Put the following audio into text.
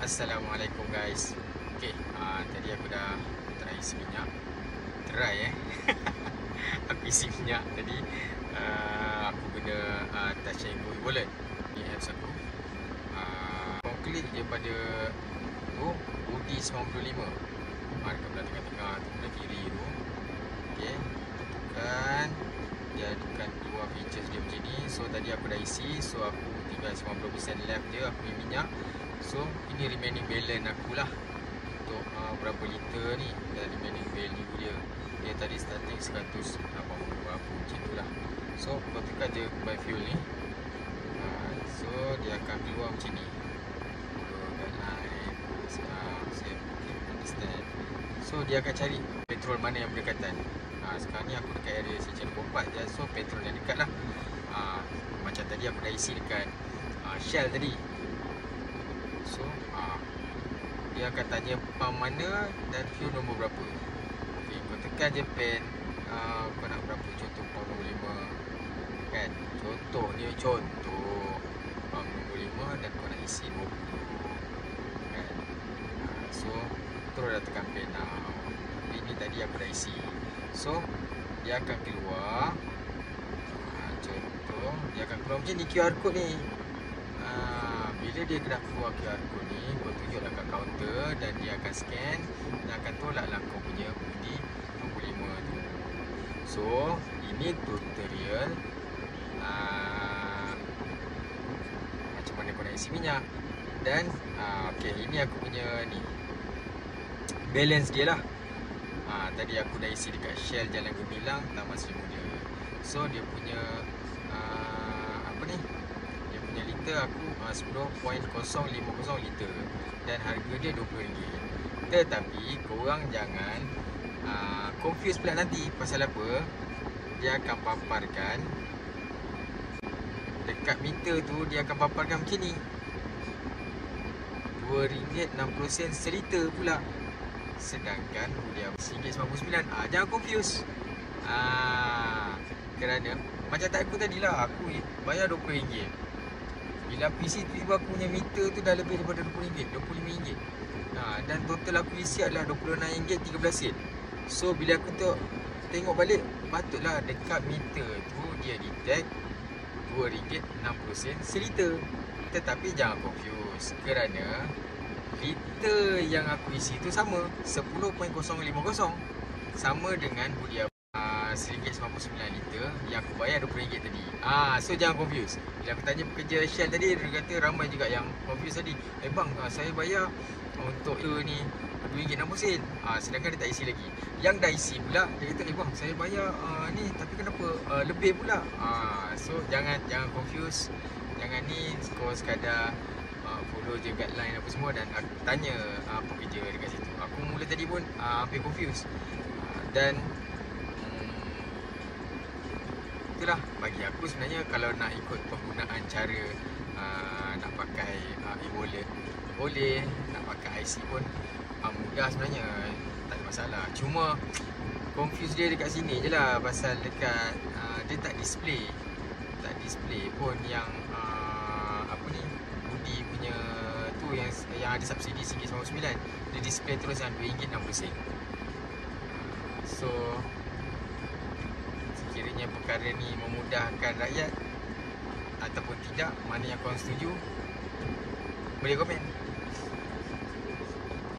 Assalamualaikum guys. Okay, tadi aku dah try isi minyak. Aku isi minyak tadi. Aku guna Touch and Go wallet. Ni apps aku. Kau klik je pada UDI 95. Dekat belah tengah-tengah tu, belah kiri tu. Okay, tekan. Dia akan keluar features dia macam ni. So tadi aku dah isi. So aku tinggal 90% left je aku punya minyak. So ini remaining balance aku lah untuk berapa liter ni dan remaining value dia. Dia tadi starting 100 berapa macam tu lah. So kau tekan je buy fuel ni. So dia akan keluar macam ni. Understand. So dia akan cari petrol mana yang berdekatan. Sekarang ni aku dekat area Sejen 24 je. So petrol yang dekat lah. Macam tadi aku dah isi dekat Shell tadi. So dia akan tanya pump mana dan fuel nombor berapa. Okay, kau tekan je pen. Kau nak berapa, contoh pump nombor 5 kan. Contoh ni, contoh pump nombor 5 dan kau nak isi 20 kan. So terus dah tekan pen now. Tapi ni tadi aku dah isi. So dia akan keluar. Contoh dia akan keluar macam ni QR code ni. Bila dia kena keluar QR code ni, kau tunjuklah kat kaunter dan dia akan scan dan akan tolaklah kau punya UDI nombor 5 tu. So ini tutorial macam mana kau nak isi minyak. Dan okay, ini aku punya ni balance dia lah. Tadi aku dah isi dekat Shell Jalan Gemilang, Taman Seri Muda. So dia punya dia punya liter aku 10.050 liter dan harga dia RM20. Tetapi korang jangan confuse pula nanti. Pasal apa? Dia akan paparkan dekat meter tu, dia akan paparkan macam ni, RM2.60 seliter pula. Sedangkan dia RM1.99. Jangan confuse. Kerana macam tak aku tadi lah, aku bayar RM20. Bila aku isi, tiba aku punya meter tu dah lebih daripada RM20, RM25. Dan total aku isi adalah RM26.13. So bila aku tengok balik, patutlah dekat meter tu dia detect RM2.60 seliter. Tetapi jangan confuse, kerana liter yang aku isi tu sama, 10.050, sama dengan budi RM1.99 liter yang aku bayar RM20 tadi. So jangan confuse. Bila aku tanya pekerja Shell tadi, dia kata ramai juga yang confuse tadi. Bang, saya bayar untuk ni RM2.60, sedangkan dia tak isi lagi. Yang dah isi pula, dia kata bang, saya bayar ni tapi kenapa lebih pula. So jangan confuse. Jangan ni kau sekadar follow je guideline apa semua dan tanya pekerja dekat situ. Aku mula tadi pun hampir confuse. Dan itulah bagi aku sebenarnya, kalau nak ikut penggunaan cara nak pakai e-wallet boleh, nak pakai IC pun mudah sebenarnya, tak ada masalah. Cuma confuse dia dekat sini je lah, pasal dekat dia tak display pun yang UDI punya tu yang ada subsidi RM1.99. Dia display terus yang RM2.60. So sekiranya perkara ni memudahkan rakyat ataupun tidak, mana yang korang setuju, boleh komen.